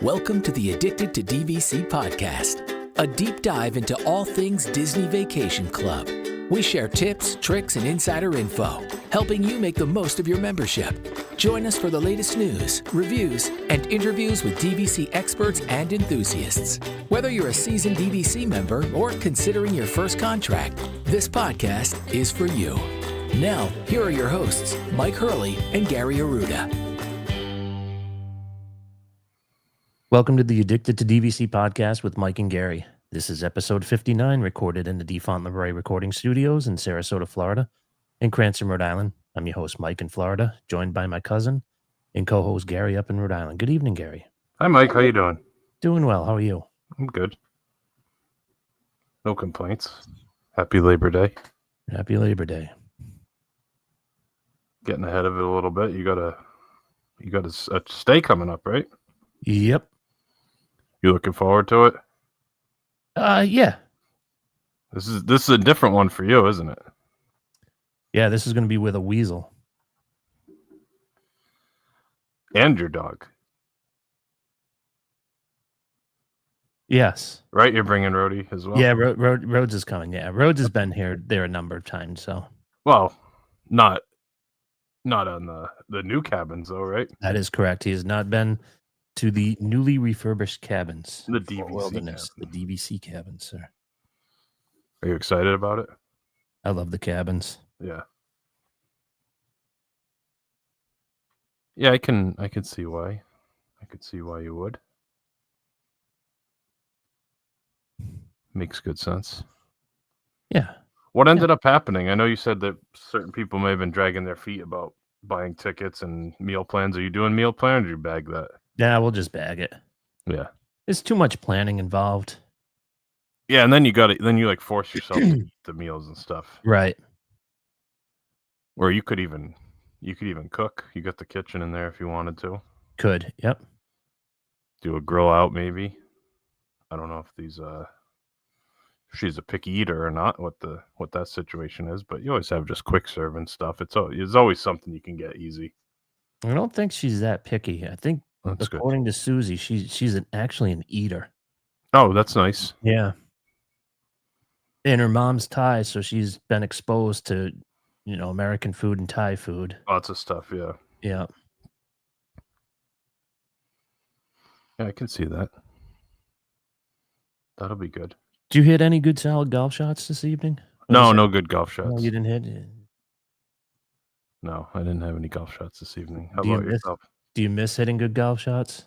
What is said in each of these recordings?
Welcome to the Addicted to DVC podcast, a deep dive into all things Disney Vacation Club. We share tips, tricks, and insider info, helping you make the most of your membership. Join us for the latest news, reviews, and interviews with DVC experts and enthusiasts. Whether you're a seasoned DVC member or considering your first contract, this podcast is for you. Now, here are your hosts, Mike Hurley and Gary Arruda. Welcome to the Addicted to DVC podcast with Mike and Gary. This is episode 59, recorded in the DeFont LeRae Recording Studios in Saratoga, Florida, and Cranston, Rhode Island. I'm your host, Mike in Florida, joined by my cousin and co-host Gary up in Rhode Island. Good evening, Gary. Hi, Mike. How you doing? Doing well. How are you? I'm good. No complaints. Happy Labor Day. Happy Labor Day. Getting ahead of it a little bit. You got a stay coming up, right? Yep. You looking forward to it? Yeah. This is a different one for you, isn't it? Yeah, this is going to be with a weasel. And your dog. Yes. Right? You're bringing Rhodey as well? Yeah, Rhodes is coming. Yeah, Rhodes has been there a number of times. So. Well, not on the new cabins, though, right? That is correct. He has not been to the newly refurbished cabins. The DVC Wilderness. cabin. The DVC cabins, sir. Are you excited about it? I love the cabins. Yeah. Yeah, I can see why. I could see why you would. Makes good sense. Yeah. What ended up happening? I know you said that certain people may have been dragging their feet about buying tickets and meal plans. Are you doing meal plan or did you bag that? Yeah, we'll just bag it. Yeah. There's too much planning involved. Yeah, and then you like force yourself to eat the meals and stuff. Right. Or you could even cook. You got the kitchen in there if you wanted to. Could. Yep. Do a grill out maybe. I don't know if she's a picky eater or not, what that situation is, but you always have just quick serve and stuff. It's always something you can get easy. I don't think she's that picky. I think That's according to Susie, she's actually an eater. Oh, that's nice. Yeah. And her mom's Thai, so she's been exposed to, American food and Thai food. Lots of stuff, yeah. Yeah. Yeah, I can see that. That'll be good. Did you hit any good solid golf shots this evening? No good golf shots. No, you didn't hit it? No, I didn't have any golf shots this evening. How about yourself? Do you miss hitting good golf shots?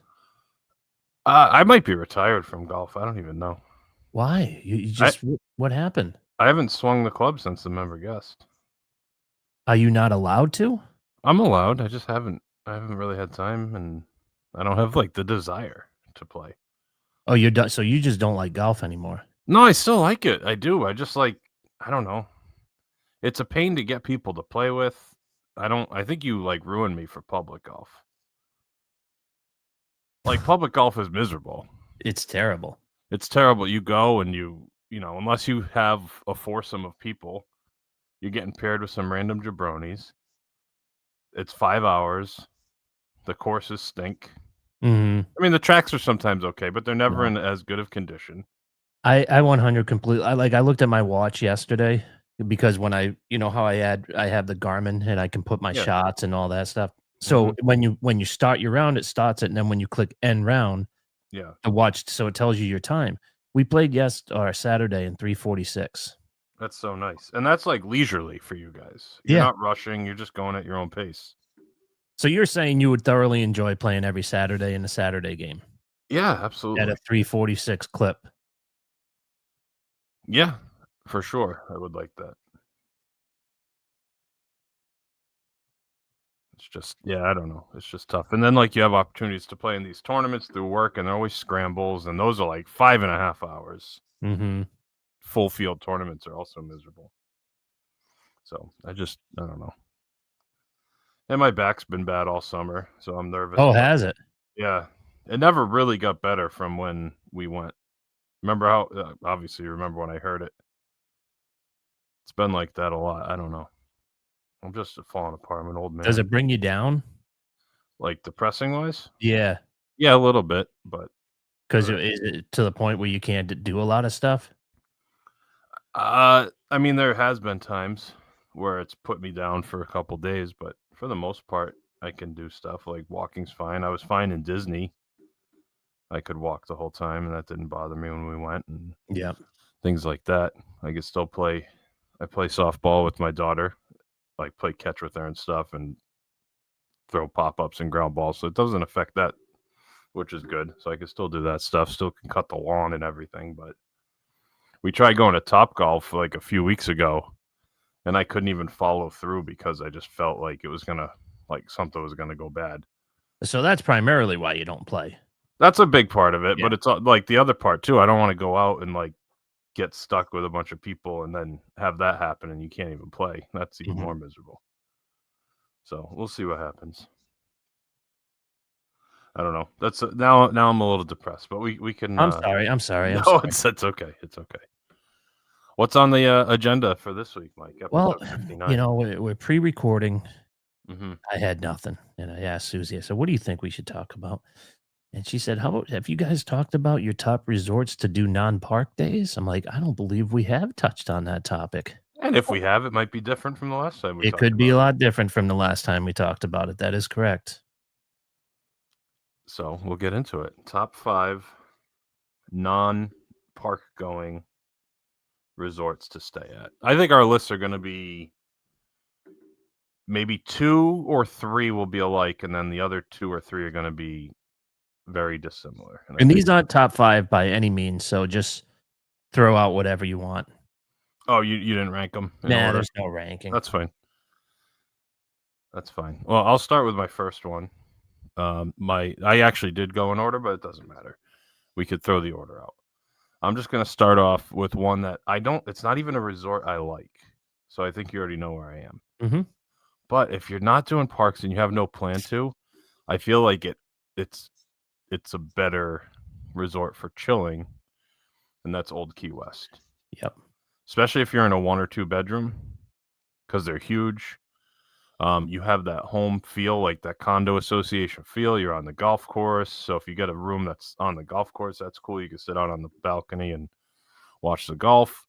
I might be retired from golf. I don't even know. Why? You just what happened? I haven't swung the club since the member guest. Are you not allowed to? I'm allowed. I haven't really had time, and I don't have like the desire to play. Oh, you're done. So you just don't like golf anymore? No, I still like it. I do. I just I don't know. It's a pain to get people to play with. I think you ruined me for public golf. Public golf is miserable. It's terrible. It's terrible. You go and unless you have a foursome of people, you're getting paired with some random jabronis. It's 5 hours. The courses stink. Mm-hmm. I mean, the tracks are sometimes okay, but they're never in as good of condition. I 100 completely. I looked at my watch yesterday because when I have the Garmin and I can put my shots and all that stuff. So when you start your round, it starts it, and then when you click end round, the watch, so it tells you your time. We played Saturday in 3:46. That's so nice, and that's leisurely for you guys. You're not rushing; you're just going at your own pace. So you're saying you would thoroughly enjoy playing every Saturday in the Saturday game? Yeah, absolutely. At a 3:46 clip. Yeah, for sure. I would like that. It's just, I don't know. It's just tough. And then you have opportunities to play in these tournaments through work, and they're always scrambles, and those are 5.5 hours. Mm-hmm. Full field tournaments are also miserable. So I don't know. And my back's been bad all summer, so I'm nervous. Oh, has it? Yeah. It never really got better from when we went. Remember how, obviously you remember when I heard it. It's been like that a lot. I don't know. I'm just falling apart. I'm an old man. Does it bring you down? Depressing wise? Yeah. Yeah, a little bit, but Because is it to the point where you can't do a lot of stuff? I mean, there has been times where it's put me down for a couple days, but for the most part, I can do stuff like walking's fine. I was fine in Disney. I could walk the whole time, and that didn't bother me when we went, and Yeah. things like that. I could still play. I play softball with my daughter, like play catch with her and stuff, and throw pop ups and ground balls. So it doesn't affect that, which is good. So I can still do that stuff. Still can cut the lawn and everything, but we tried going to Topgolf like a few weeks ago, and I couldn't even follow through because I just felt like it was gonna like something was gonna go bad. So that's primarily why you don't play. That's a big part of it, Yeah. but it's like the other part too. I don't want to go out and like get stuck with a bunch of people and then have that happen and you can't even play. That's even more miserable. So we'll see what happens. I don't know. That's now I'm a little depressed, but we can. I'm sorry. I'm sorry. No, I'm sorry. it's okay. It's okay. What's on the agenda for this week, Mike? Well, Episode 59. we're pre-recording. Mm-hmm. I had nothing, and I asked Susie. I said, "What do you think we should talk about?" And she said, "How about have you guys talked about your top resorts to do non-park days?" I'm like, "I don't believe we have touched on that topic." And if we have, it might be different from the last time we It talked could be about a it. lot different from the last time we talked about it. That is correct. So we'll get into it. Top 5 non-park going resorts to stay at. I think our lists are going to be maybe 2 or 3 will be alike, and then the other 2 or 3 are going to be very dissimilar. And these aren't top 5 by any means, so just throw out whatever you want. Oh, you didn't rank them in Nah, order? there's no ranking. That's fine. That's fine. Well, I'll start with my first one. I actually did go in order, but it doesn't matter. We could throw the order out. I'm just going to start off with one that it's not even a resort I like. So I think you already know where I am. Mm-hmm. But if you're not doing parks and you have no plan to, I feel like it's a better resort for chilling, and that's Old Key West. Yep. Especially if you're in a 1 or 2 bedroom, because they're huge. You have that home feel, like that condo association feel. You're on the golf course. So if you get a room that's on the golf course, that's cool. You can sit out on the balcony and watch the golf.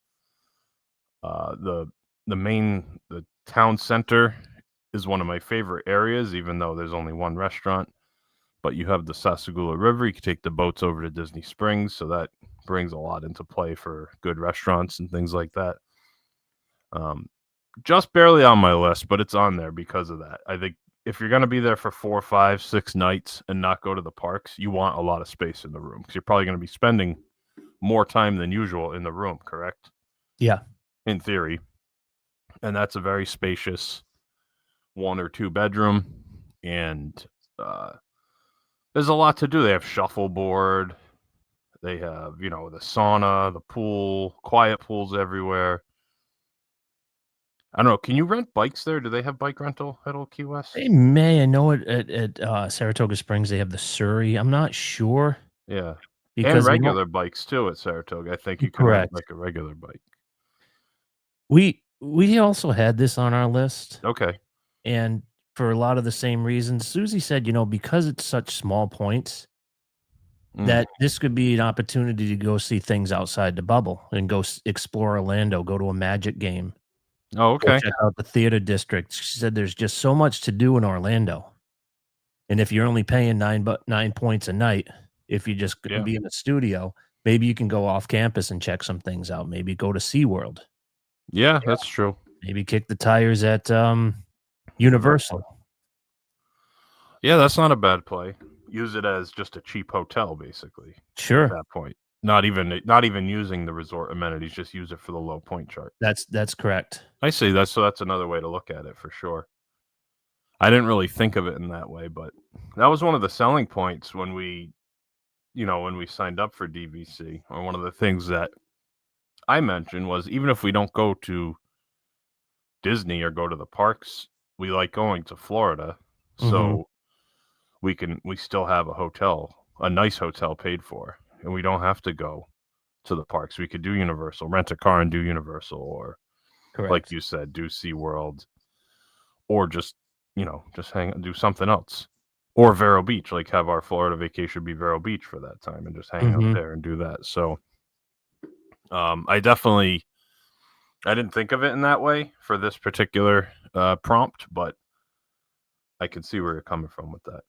The town center is one of my favorite areas, even though there's only one restaurant. But you have the Sassagoula River. You can take the boats over to Disney Springs. So that brings a lot into play for good restaurants and things like that. Just barely on my list, but it's on there because of that. I think if you're going to be there for 4, 5, 6 nights and not go to the parks, you want a lot of space in the room because you're probably going to be spending more time than usual in the room, correct? Yeah. In theory. And that's a very spacious 1 or 2 bedroom. And there's a lot to do. They have shuffleboard. They have, the sauna, the pool, quiet pools everywhere. I don't know. Can you rent bikes there? Do they have bike rental at Old Key West? They may. I know at Saratoga Springs they have the Surrey. I'm not sure. Yeah. Because and regular bikes too at Saratoga. I think you can rent like a regular bike. We also had this on our list. Okay. And for a lot of the same reasons, Susie said, because it's such small points, that this could be an opportunity to go see things outside the bubble and go explore Orlando, go to a Magic game. Oh, okay. Check out the theater district. She said there's just so much to do in Orlando. And if you're only paying 9 points a night, if you just be in the studio, maybe you can go off campus and check some things out. Maybe go to SeaWorld. Yeah, that's true. Maybe kick the tires at Universal. Yeah, that's not a bad play. Use it as just a cheap hotel, basically. Sure. At that point. Not even using the resort amenities, just use it for the low point chart. That's correct. I see. That's another way to look at it for sure. I didn't really think of it in that way, but that was one of the selling points when we signed up for DVC, or one of the things that I mentioned was, even if we don't go to Disney or go to the parks, we like going to Florida. So we still have a nice hotel paid for, and we don't have to go to the parks. We could do Universal, rent a car and do Universal, or Correct. like you said, do SeaWorld, or just do something else. or Vero Beach, like have our Florida vacation be Vero Beach for that time and just hang out there and do that. So I didn't think of it in that way for this particular prompt, but I can see where you're coming from with that.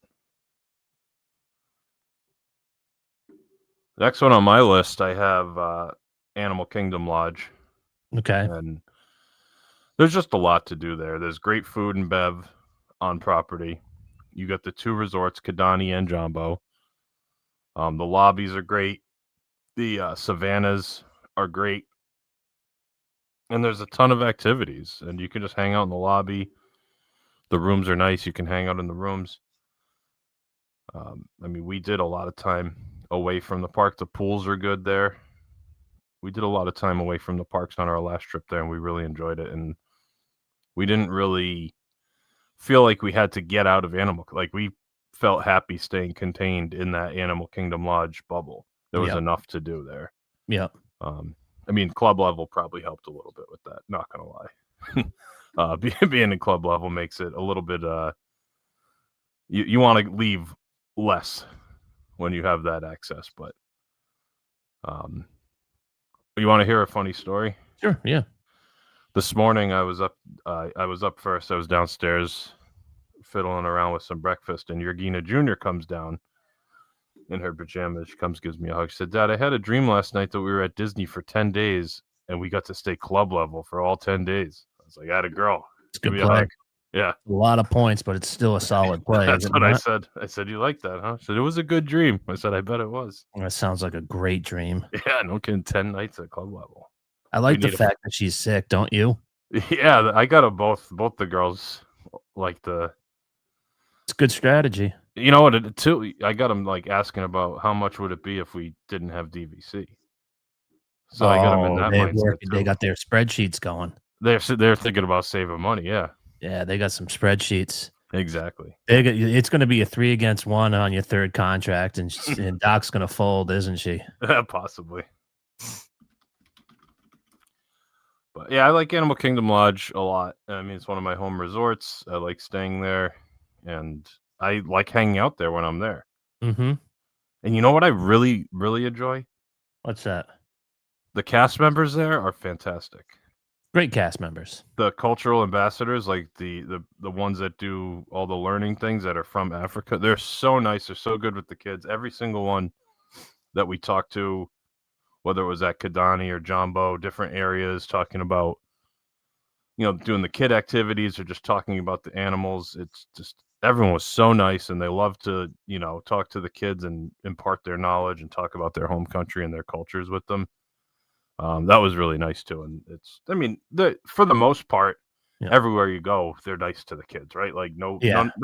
Next one on my list, I have Animal Kingdom Lodge. Okay. And there's just a lot to do there. There's great food and bev on property. You got the 2 resorts, Kidani and Jambo. The lobbies are great. The savannas are great. And there's a ton of activities. And you can just hang out in the lobby. The rooms are nice. You can hang out in the rooms. I mean, we did a lot of time away from the park. The pools are good there. We did a lot of time away from the parks on our last trip there, and we really enjoyed it. And we didn't really feel like we had to get out of like we felt happy staying contained in that Animal Kingdom Lodge bubble. There was enough to do there. Yep. I mean, club level probably helped a little bit with that. Not gonna lie. Being in club level makes it a little bit. You want to leave less when you have that access, but you want to hear a funny story? Sure. Yeah. This morning I was up. I was up first. I was downstairs fiddling around with some breakfast, and Yergina Jr. comes down in her pajamas. She comes, gives me a hug. She said, "Dad, I had a dream last night that we were at Disney for 10 days, and we got to stay club level for all 10 days." I was like, "Atta girl." It's a good play. Yeah. A lot of points, but it's still a solid play. That's what I said. I said, "You like that, huh?" She said, "It was a good dream." I said, "I bet it was." That sounds like a great dream. Yeah, no kidding. 10 nights at club level. I like the fact that she's sick, don't you? Yeah, I got them both the girls like the. It's good strategy. You know what? Too, I got them like asking about how much would it be if we didn't have DVC. So I got them in that mindset too. They got their spreadsheets going. They're thinking about saving money. Yeah. Yeah, they got some spreadsheets. Exactly. It's going to be a 3-against-1 on your third contract, and Doc's going to fold, isn't she? Possibly. But yeah, I like Animal Kingdom Lodge a lot. I mean, it's one of my home resorts. I like staying there, and I like hanging out there when I'm there. Mm-hmm. And you know what I really, really enjoy? What's that? The cast members there are fantastic. Great cast members. The cultural ambassadors, like the ones that do all the learning things that are from Africa, they're so nice. They're so good with the kids. Every single one that we talked to, whether it was at Kidani or Jambo, different areas, talking about, doing the kid activities or just talking about the animals. It's just, everyone was so nice, and they love to, talk to the kids and impart their knowledge and talk about their home country and their cultures with them. That was really nice too. And for the most part, everywhere you go, they're nice to the kids, right? Like no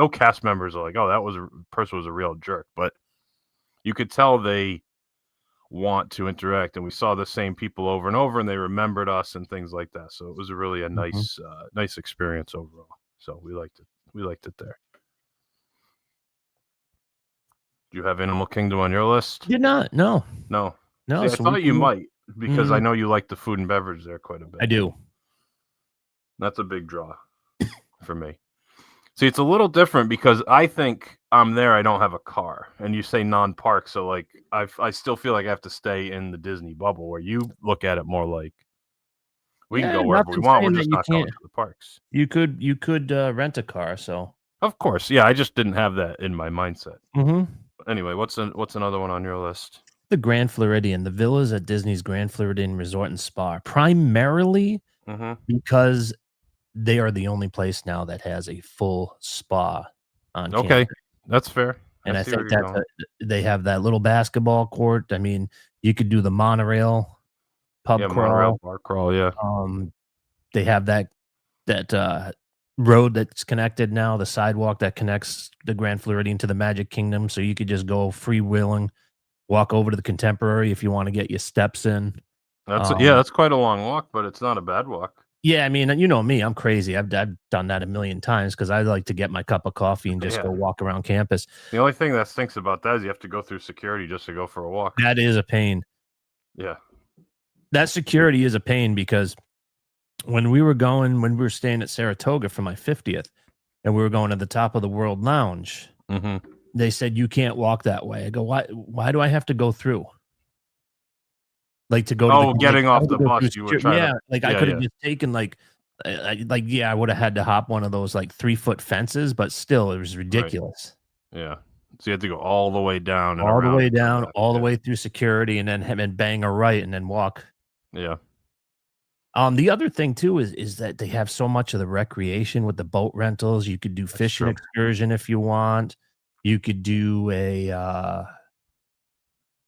cast members are like, "Oh, that person was a real jerk," but you could tell they want to interact, and we saw the same people over and over, and they remembered us and things like that. So it was really a nice experience overall. So we liked it. We liked it there. Do you have Animal Kingdom on your list? Did not. No. See, I thought you might, because I know you like the food and beverage there quite a bit. I do. That's a big draw for me. See, it's a little different because I think I'm there. I don't have a car, and you say non-park, so like I still feel like I have to stay in the Disney bubble. Where you look at it more like we can go wherever we want. We're just not going to the parks. You could rent a car. So of course, yeah. I just didn't have that in my mindset. Mm-hmm. Anyway, what's another one on your list? The Grand Floridian, the villas at Disney's Grand Floridian Resort and Spa, primarily because they are the only place now that has a full spa on campus. Okay, that's fair. And I think that they have that little basketball court. I mean, you could do the monorail pub crawl, monorail bar crawl. Yeah. They have that road that's connected now, the sidewalk that connects the Grand Floridian to the Magic Kingdom. So you could just go freewheeling, walk over to the Contemporary if you want to get your steps in. That's quite a long walk, but it's not a bad walk. Yeah, I mean, you know me, I'm crazy. I've done that a million times because I like to get my cup of coffee and just go walk around campus. The only thing that stinks about that is you have to go through security just to go for a walk. That is a pain. Yeah. That security is a pain because when we were staying at Saratoga for my 50th and we were going to the Top of the World Lounge, Mm-hmm. They said, you can't walk that way. I go, why do I have to go through? Like to go to the Getting off the go through bus, you would try yeah, to. like I could have just taken like I would have had to hop one of those like 3-foot fences, but still it was Right. ridiculous. Yeah. So you had to go all the way down and All the around way and come down, back. all the Yeah. way through security, and then bang a right and then walk. Yeah. The other thing too is that they have so much of the recreation with the boat rentals. You could do fishing true. excursion if you want. You could do a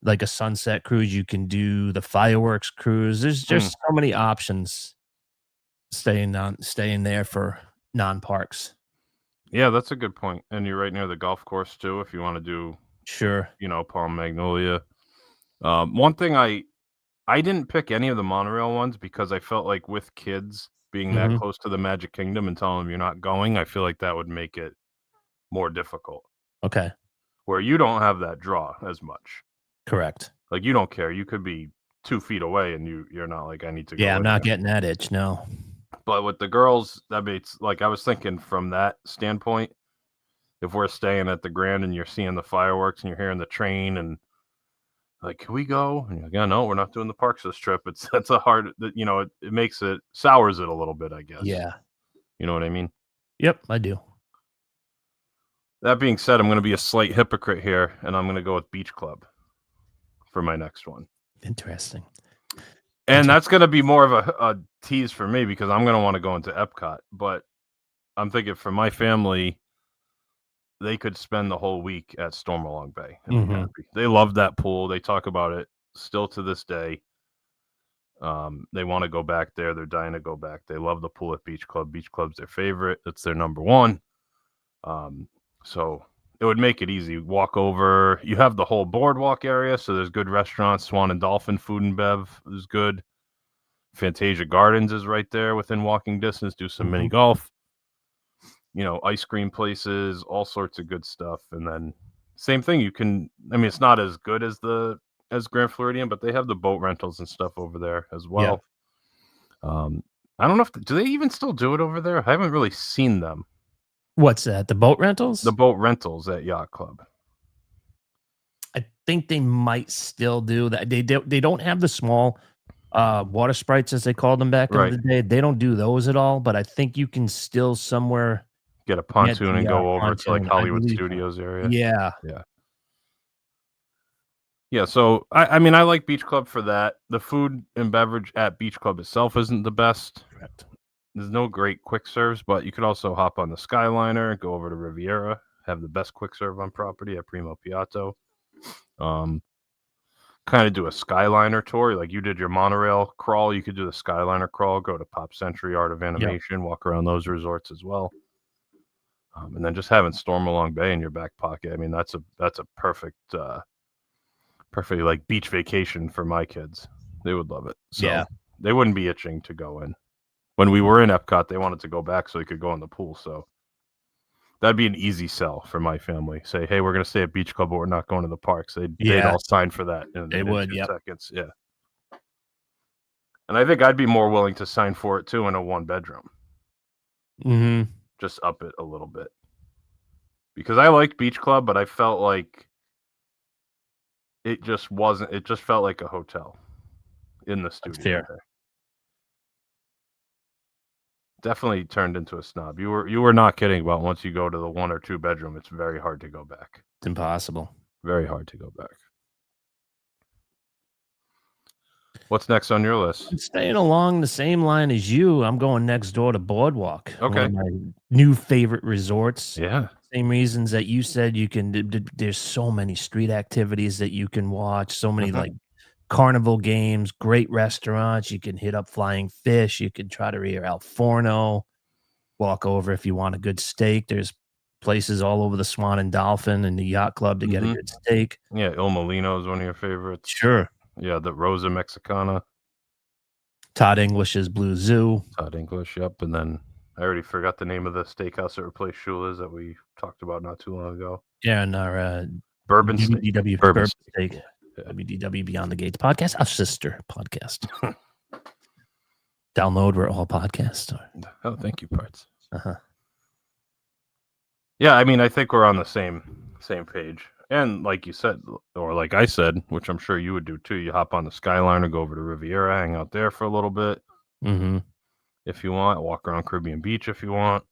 like a sunset cruise. You can do the fireworks cruise. There's just so many options staying there for non-parks. Yeah, that's a good point. And you're right near the golf course too, if you want to do, Sure. Palm Magnolia. One thing I didn't pick any of the monorail ones because I felt like with kids being that Mhm. close to the Magic Kingdom and telling them you're not going, I feel like that would make it more difficult. Okay. Where you don't have that draw as much. Correct. Like you don't care. You could be 2 feet away and you're not like, I need to go. Yeah, I'm in not there. getting that itch, no. But with the girls, that makes like I was thinking from that standpoint, if we're staying at the Grand and you're seeing the fireworks and you're hearing the train and like, can we go? And you're like, yeah, no, we're not doing the parks this trip. That's a hard, it makes it sours it a little bit, I guess. Yeah. You know what I mean? Yep, I do. That being said, I'm going to be a slight hypocrite here, and I'm going to go with Beach Club for my next one. Interesting. And that's going to be more of a tease for me because I'm going to want to go into Epcot. But I'm thinking for my family, they could spend the whole week at Stormalong Bay and be happy. They love that pool. They talk about it still to this day. They want to go back there. They're dying to go back. They love the pool at Beach Club. Beach Club's their favorite. It's their number one. So it would make it easy. Walk over. You have the whole boardwalk area, so there's good restaurants. Swan and Dolphin Food and Bev is good. Fantasia Gardens is right there within walking distance. Do some mini golf. Ice cream places, all sorts of good stuff. And then same thing. It's not as good as Grand Floridian, but they have the boat rentals and stuff over there as well. Yeah. I don't know do they even still do it over there? I haven't really seen them. What's that? The boat rentals? The boat rentals at Yacht Club. I think they might still do that. They don't have the small water sprites as they called them back in the day. They don't do those at all, but I think you can still somewhere get a pontoon and go over to like Hollywood Studios area. Yeah. Yeah. Yeah, so I mean I like Beach Club for that. The food and beverage at Beach Club itself isn't the best. Correct. There's no great quick serves, but you could also hop on the Skyliner, go over to Riviera, have the best quick serve on property at Primo Piatto. Kind of do a Skyliner tour. Like you did your monorail crawl, you could do the Skyliner crawl, go to Pop Century, Art of Animation, walk around those resorts as well. And then just having Stormalong Bay in your back pocket. I mean, that's a perfect like beach vacation for my kids. They would love it. So they wouldn't be itching to go in. When we were in Epcot, they wanted to go back so they could go in the pool. So that'd be an easy sell for my family. Say, hey, we're going to stay at Beach Club, but we're not going to the parks. They'd all sign for that in 2 seconds. Yeah. And I think I'd be more willing to sign for it too in a 1-bedroom. Just up it a little bit. Because I liked Beach Club, but I felt like it just felt like a hotel in the studio. That's fair. There. Definitely turned into a snob. You were not kidding about once you go to the 1 or 2 bedroom, it's very hard to go back. It's impossible. Very hard to go back. What's next on your list? I'm staying along the same line as you. I'm going next door to Boardwalk. Okay. One of my new favorite resorts. Yeah. Same reasons that you said you can. There's so many street activities that you can watch. So many like carnival games, great restaurants. You can hit up Flying Fish. You can try to read Al Forno. Walk over if you want a good steak. There's places all over the Swan and Dolphin and the Yacht Club to get a good steak. Yeah, Il Molino is one of your favorites. Sure. Yeah, the Rosa Mexicana. Todd English's Blue Zoo. Todd English, yep. And then I already forgot the name of the steakhouse that replaced Shula's that we talked about not too long ago. Yeah, and our Bourbon BBDW Bourbon Steak. WDW Beyond the Gates podcast, our sister podcast. Download where all podcasts are. Oh, thank you, Parts. Yeah, I mean, I think we're on the same page. And like you said, or like I said, which I'm sure you would do too, you hop on the Skyliner, go over to Riviera, hang out there for a little bit if you want, walk around Caribbean Beach if you want.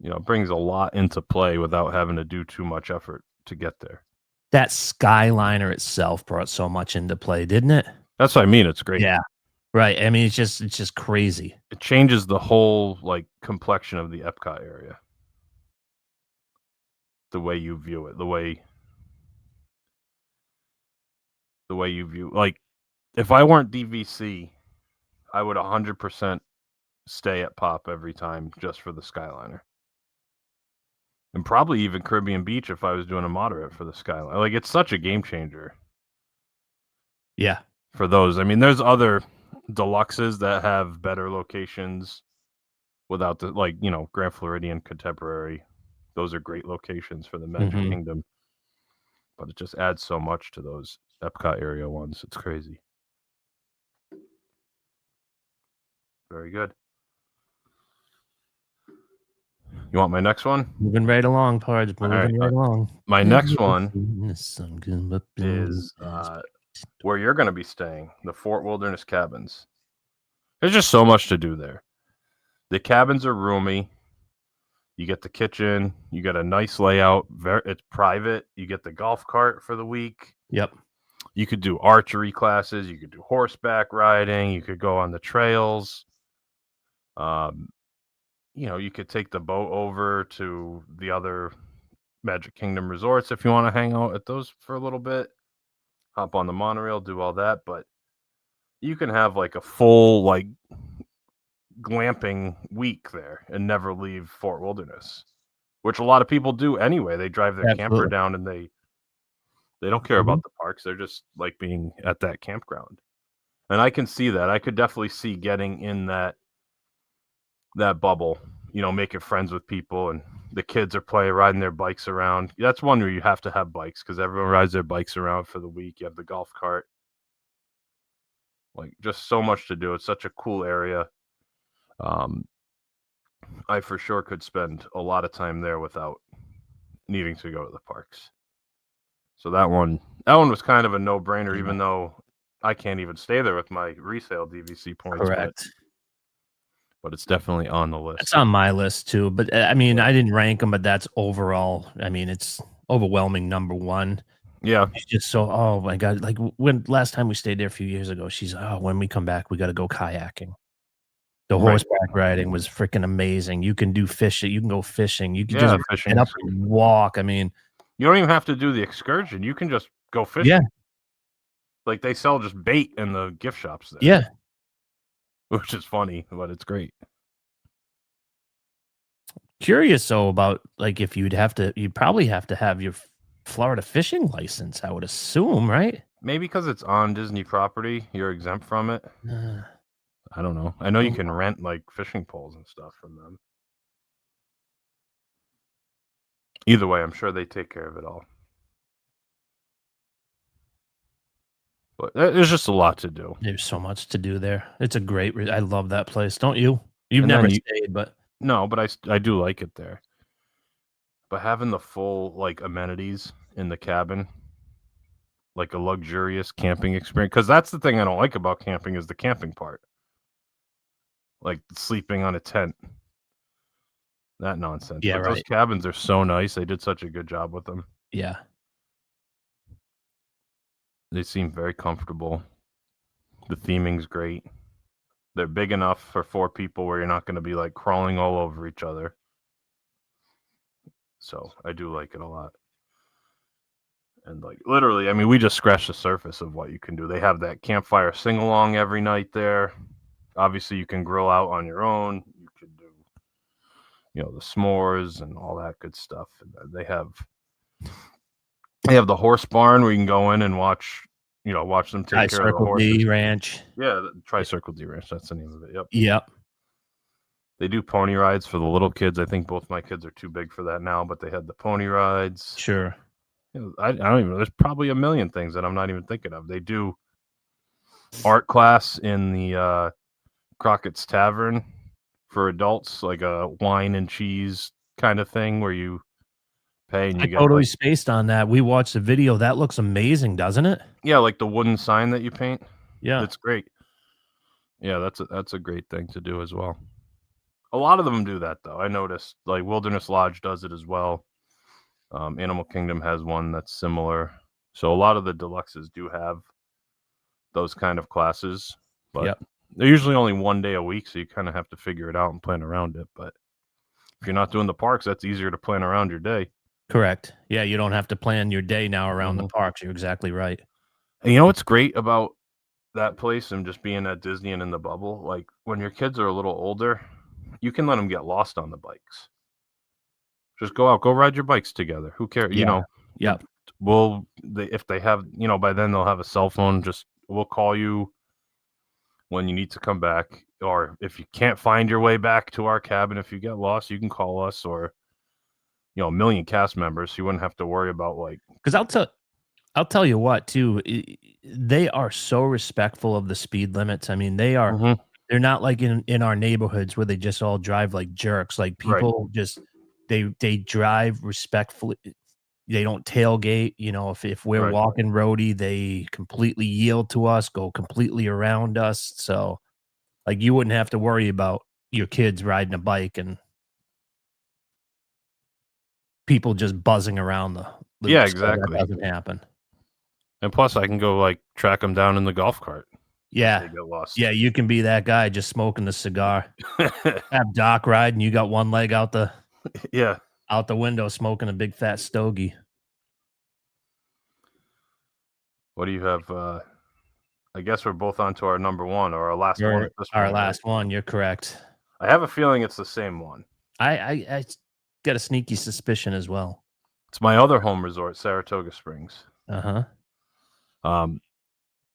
It brings a lot into play without having to do too much effort to get there. That Skyliner itself brought so much into play, didn't it? That's what I mean. It's great. Yeah. Right. I mean, it's just crazy. It changes the whole complexion of the Epcot area. The way you view it, the way you view, if I weren't DVC, I would 100% stay at Pop every time just for the Skyliner. And probably even Caribbean Beach if I was doing a moderate for the Skyliner. It's such a game changer. Yeah. For those. I mean, there's other deluxes that have better locations without the, Grand Floridian, Contemporary. Those are great locations for the Magic Kingdom. But it just adds so much to those Epcot area ones. It's crazy. Very good. You want my next one? Moving right along, Pards. Moving right along. My next one is where you're going to be staying, the Fort Wilderness Cabins. There's just so much to do there. The cabins are roomy. You get the kitchen. You get a nice layout. It's private. You get the golf cart for the week. Yep. You could do archery classes. You could do horseback riding. You could go on the trails. You could take the boat over to the other Magic Kingdom resorts if you want to hang out at those for a little bit. Hop on the monorail, do all that. But you can have a full glamping week there and never leave Fort Wilderness, which a lot of people do anyway. They drive their camper down and they don't care about the parks. They're just being at that campground. And I can see that. I could definitely see getting in that bubble, making friends with people, and the kids are riding their bikes around. That's one where you have to have bikes because everyone rides their bikes around for the week. You have the golf cart. Just so much to do. It's such a cool area. I for sure could spend a lot of time there without needing to go to the parks. So that one was kind of a no-brainer, even though I can't even stay there with my resale DVC points. Correct. But it's definitely on the list. It's on my list too. But I mean, I didn't rank them, but that's overall. I mean, it's overwhelming number one. Yeah. It's just so, oh my God. When last time we stayed there a few years ago, she's, when we come back, we got to go kayaking. The horseback riding was freaking amazing. You can do fishing. You can go fishing. You can just get up and walk. I mean, you don't even have to do the excursion. You can just go fishing. Yeah. They sell just bait in the gift shops there. Yeah. Which is funny, but it's great. Curious though about if you'd probably have to have your Florida fishing license, I would assume, right? Maybe because it's on Disney property, you're exempt from it. I don't know. I know you can rent fishing poles and stuff from them. Either way, I'm sure they take care of it all. But there's just a lot to do. There's so much to do there. It's a great. I love that place. Don't you? You've never stayed, but no, but I do like it there. But having the full amenities in the cabin, a luxurious camping experience, because that's the thing I don't like about camping is the camping part, sleeping on a tent, that nonsense. Yeah, but those cabins are so nice. They did such a good job with them. Yeah. They seem very comfortable. The theming's great. They're big enough for 4 people where you're not going to be crawling all over each other. So I do like it a lot. And literally, I mean, we just scratched the surface of what you can do. They have that campfire sing-along every night there. Obviously, you can grill out on your own. You could do, the s'mores and all that good stuff. And they have the horse barn where you can go in and watch them take care of the horses. D Ranch. Yeah, the Tri-Circle D Ranch. That's the name of it. Yep. Yep. They do pony rides for the little kids. I think both my kids are too big for that now, but they had the pony rides. Sure. I don't even know. There's probably a million things that I'm not even thinking of. They do art class in the Crockett's Tavern for adults, a wine and cheese kind of thing where you pay and you I get totally like spaced on that. We watched the video. That looks amazing, doesn't it? like the wooden sign that you paint. Yeah. That's great. Yeah, that's a great thing to do as well. A lot of them do that though. I noticed like Wilderness Lodge does it as well. Animal Kingdom has one that's similar. So a lot of the deluxes do have those kind of classes, but Yep. they're usually only 1 day a week, so you kind of have to figure it out and plan around it. But if you're not doing the parks, that's easier to plan around your day. Correct. Yeah, you don't have to plan your day now around the Mhm. parks. You're exactly right. And you know what's great about that place and just being at Disney and in the bubble? Like when your kids are a little older, you can let them get lost on the bikes. Just go out, go ride your bikes together. Who cares? You Yeah. know, Yep. if they have, by then they'll have a cell phone. Just we'll call you when you need to come back, or if you can't find your way back to our cabin, if you get lost, you can call us, or a million cast members. So you wouldn't have to worry about like, Because I'll tell you what too. They are so respectful of the speed limits. I mean, Mhm. they're not like in our neighborhoods where they just all drive like jerks. Like Right, people just they drive respectfully. They don't tailgate. If we're right. walking roadie, they completely yield to us, go completely around us. So like you wouldn't have to worry about your kids riding a bike and people just buzzing around the Yeah, loop. So that exactly. doesn't happen. And plus, I can go like track them down in the golf cart if Yeah. they get lost. Yeah, you can be that guy just smoking the cigar. Have Doc ride and you got one leg Yeah. out the window smoking a big fat stogie. What do you have? I guess we're both on to our number one or our last one You're at this our point, right? last one, you're correct. I have a feeling it's the same one. I got a sneaky suspicion as well. It's my other home resort, Saratoga Springs. Uh-huh. Um,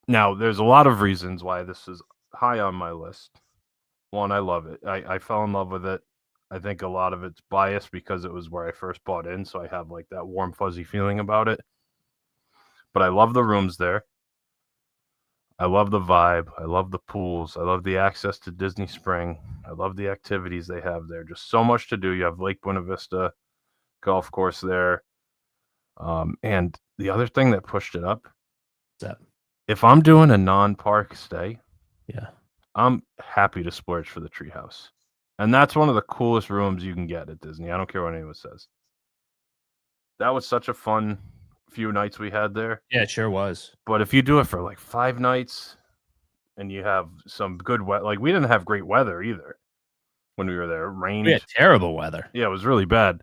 Now, there's a lot of reasons why this is high on my list. One, I love it. I fell in love with it. I think a lot of it's biased because it was where I first bought in, so I have like that warm, fuzzy feeling about it. But I love the rooms there. I love the vibe. I love the pools. I love the access to Disney Spring. I love the activities they have there. Just so much to do. You have Lake Buena Vista golf course there. And the other thing that pushed it up, That if I'm doing a non-park stay, yeah. I'm happy to splurge for the treehouse. And that's one of the coolest rooms you can get at Disney. I don't care what anyone says. That was such a fun few nights we had there. Yeah, it sure was. But if you do it for like 5 nights and you have some good weather, like we didn't have great weather either when we were there. It rained. We had terrible weather. Yeah, it was really bad.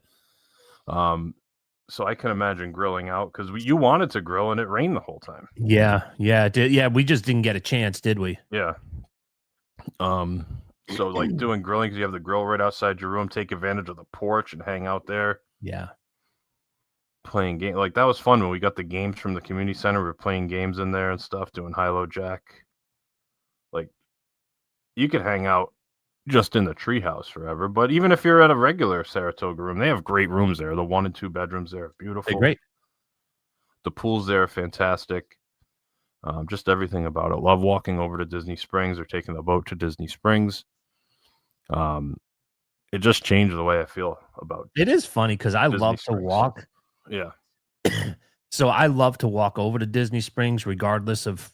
So I can imagine grilling out because you wanted to grill and it rained the whole time. Yeah, it did. Yeah, we just didn't get a chance, did we? Yeah. So like doing grilling because you have the grill right outside your room, take advantage of the porch and hang out there. Yeah. Playing game like that was fun when we got the games from the community center. We were playing games in there and stuff, doing high-low jack. Like you could hang out just in the treehouse forever. But even if you're at a regular Saratoga room, they have great rooms there. The 1 and 2 bedrooms there are beautiful. They're great. The pools there are fantastic. Just everything about it. Love walking over to Disney Springs or taking the boat to Disney Springs. It just changed the way I feel about It is funny because I Disney love to Springs. walk. Yeah. So I love to walk over to Disney Springs regardless of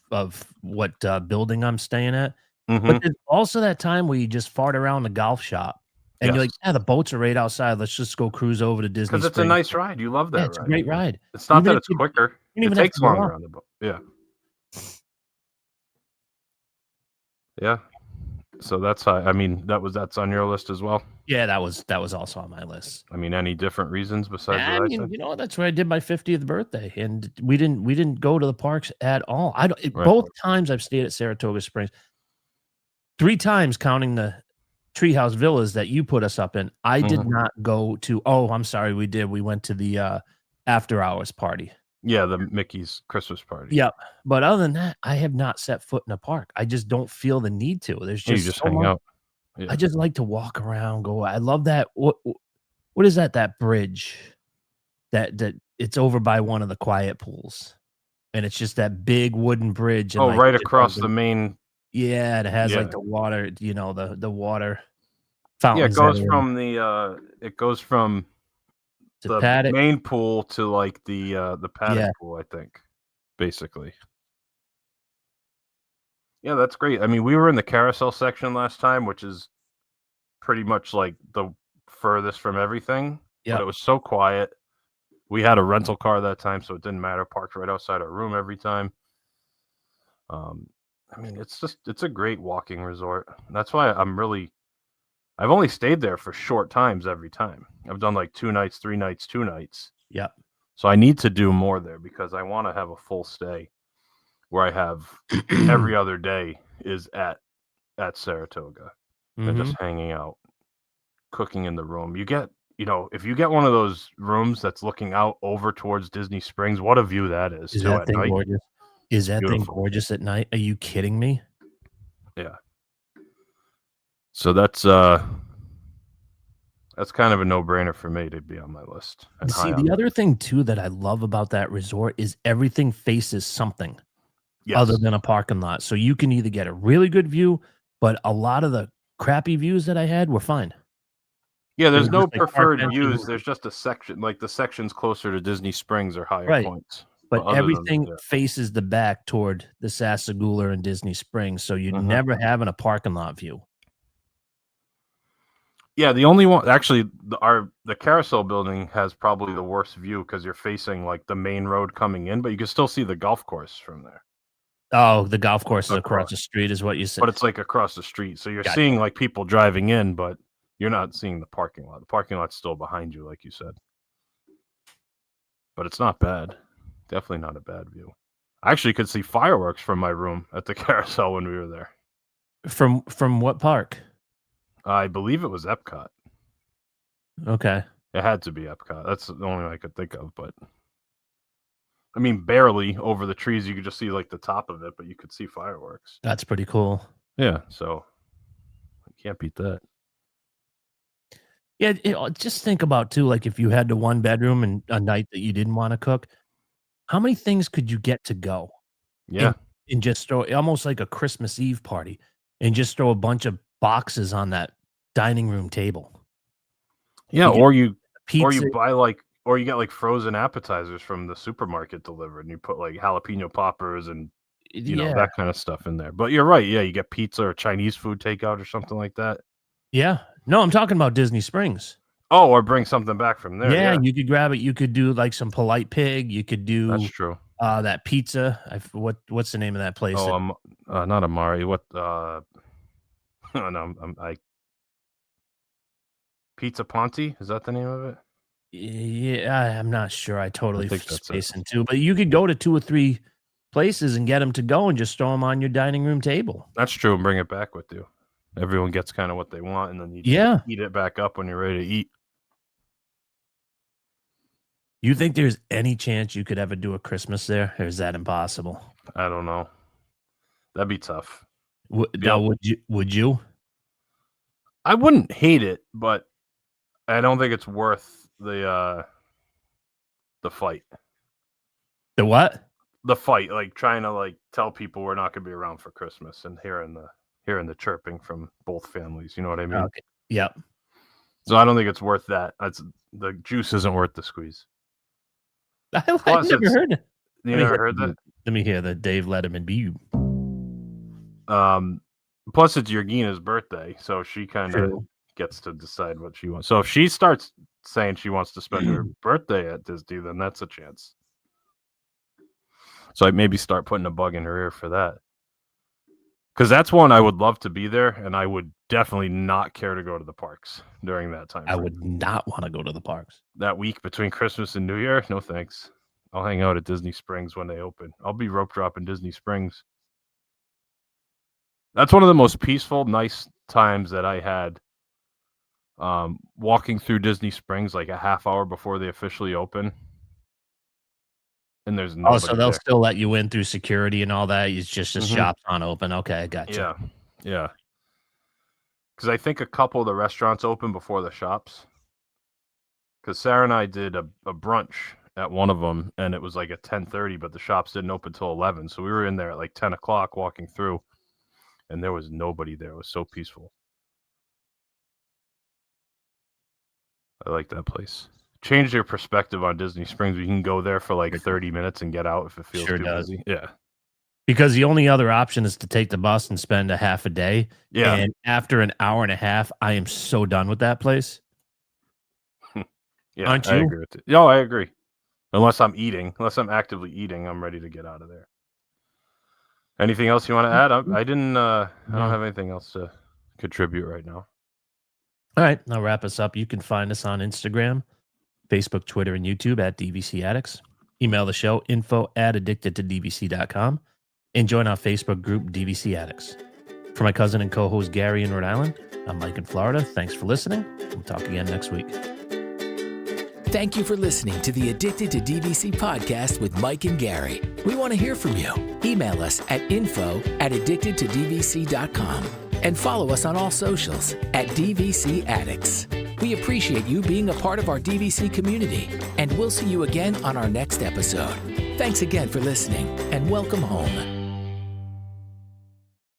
what building I'm staying at. Mhm. But there's also that time where you just fart around the golf shop and you're like, Yes. yeah, the boats are right outside. Let's just go cruise over to Disney Because it's a Springs. nice ride. You love that Yeah, it's a ride. great ride. It's not Even that if it's you quicker. don't It even have takes to go longer up. on the boat. Yeah. Yeah. So that's how, I mean, that's on your list as well. Yeah, that was also on my list. I mean, any different reasons besides I what I mean, said? that's where I did my 50th birthday, and we didn't go to the parks at all. I don't. Right. Both times I've stayed at Saratoga Springs, 3 times counting the treehouse villas that you put us up in. I did Mhm. not go to. Oh, I'm sorry, we did. We went to the after hours party. Yeah, the Mickey's Christmas party. Yep. But other than that, I have not set foot in a park. I just don't feel the need to. There's You just just so hang much. out. Yeah. I just like to walk around, go. I love that. What is that? That bridge that it's over by one of the quiet pools, and it's just that big wooden bridge. And Oh, like right it just has across the main. yeah, it has Yeah. like the water. The water fountains. It goes from the paddock. main pool to like the paddock pool, I think, basically. Yeah, that's great. I mean, we were in the carousel section last time, which is pretty much like the furthest from everything. But it was so quiet. We had a rental car that time, so it didn't matter. Parked right outside our room every time. I mean, it's a great walking resort. That's why I've only stayed there for short times every time. I've done like 2 nights, 3 nights, 2 nights. Yeah. So I need to do more there because I want to have a full stay where I have every other day is at Saratoga and just hanging out, cooking in the room. You get, if you get one of those rooms that's looking out over towards Disney Springs, what a view that is Is too that at thing night. gorgeous? Is that thing Beautiful. gorgeous at night? Are you kidding me? Yeah. So that's kind of a no-brainer for me to be on my list. See, the other thing too that I love about that resort is everything faces something other than a parking lot. So you can either get a really good view, but a lot of the crappy views that I had were fine. Yeah, there's no preferred views. There's just a section, like the sections closer to Disney Springs are higher points. But everything faces the back toward the Sassagoula and Disney Springs, so you'd never have in a parking lot view. Yeah, the only one actually, the carousel building has probably the worst view because you're facing like the main road coming in, but you can still see the golf course from there. Oh, the golf course is across the street, is what you said. But it's like across the street, so you're seeing like people driving in, but you're not seeing the parking lot. The parking lot's still behind you, like you said. But it's not bad. Definitely not a bad view. I actually could see fireworks from my room at the carousel when we were there. From what park? I believe it was Epcot. Okay. It had to be Epcot. That's the only one I could think of, but I mean, barely over the trees. You could just see like the top of it, but you could see fireworks. That's pretty cool. Yeah, so I can't beat that. Yeah, just think about too, like if you had the 1 bedroom and a night that you didn't want to cook, how many things could you get to go? Yeah. And just throw almost like a Christmas Eve party and just throw a bunch of boxes on that dining room table. Yeah, or you buy or you get like frozen appetizers from the supermarket delivered and you put like jalapeno poppers and that kind of stuff in there. But you're right, yeah, you get pizza or Chinese food takeout or something like that. Yeah. No, I'm talking about Disney Springs. Oh, or bring something back from there. Yeah, you could grab it. You could do like some polite pig. You could do That's true. That pizza. What's the name of that place? Oh, not Amari. What? Pizza Ponte, is that the name of it? Yeah, I'm not sure. I totally spacing too. But you could go to 2 or 3 places and get them to go and just throw them on your dining room table. That's true, and bring it back with you. Everyone gets kind of what they want, and then you eat it back up when you're ready to eat. You think there's any chance you could ever do a Christmas there, or is that impossible? I don't know. That'd be tough. Would you? I wouldn't hate it, but I don't think it's worth the fight. The what? The fight, like trying to like tell people we're not going to be around for Christmas and hearing the chirping from both families. You know what I mean? Okay. Yep. So I don't think it's worth that. The juice isn't worth the squeeze. I've never heard it. You never heard that? Let me hear the Dave Letterman beat. Plus, it's Georgina's birthday, so she kind of gets to decide what she wants. So if she starts saying she wants to spend her birthday at Disney, then that's a chance. So I maybe start putting a bug in her ear for that. Because that's one I would love to be there, and I would definitely not care to go to the parks during that time. I would not want to go to the parks. That week between Christmas and New Year? No thanks. I'll hang out at Disney Springs when they open. I'll be rope dropping Disney Springs. That's one of the most peaceful, nice times that I had walking through Disney Springs like a half hour before they officially open. And there's nobody so they'll there. still let you in through security and all that. It's just the shop's not open. Okay, I gotcha. Yeah. Because I think a couple of the restaurants open before the shops. Because Sarah and I did a brunch at one of them, and it was like at 10:30, but the shops didn't open till 11. So we were in there at like 10 o'clock walking through, and there was nobody there. It was so peaceful. I like that place. Change your perspective on Disney Springs. We can go there for like 30 minutes and get out if it feels Sure too does. busy. Yeah. Because the only other option is to take the bus and spend a half a day. Yeah. And after an hour and a half, I am so done with that place. Yeah, Aren't I you? agree with it. No, I agree. Unless I'm actively eating, I'm ready to get out of there. Anything else you want to add? I don't have anything else to contribute right now. All right, I'll wrap us up. You can find us on Instagram, Facebook, Twitter, and YouTube at DVC Addicts. Email the show, info@addictedtodvc.com, and join our Facebook group, DVC Addicts. For my cousin and co-host Gary in Rhode Island, I'm Mike in Florida. Thanks for listening. We'll talk again next week. Thank you for listening to the Addicted to DVC podcast with Mike and Gary. We want to hear from you. Email us at info@addictedtodvc.com and follow us on all socials at DVC Addicts. We appreciate you being a part of our DVC community, and we'll see you again on our next episode. Thanks again for listening, and welcome home.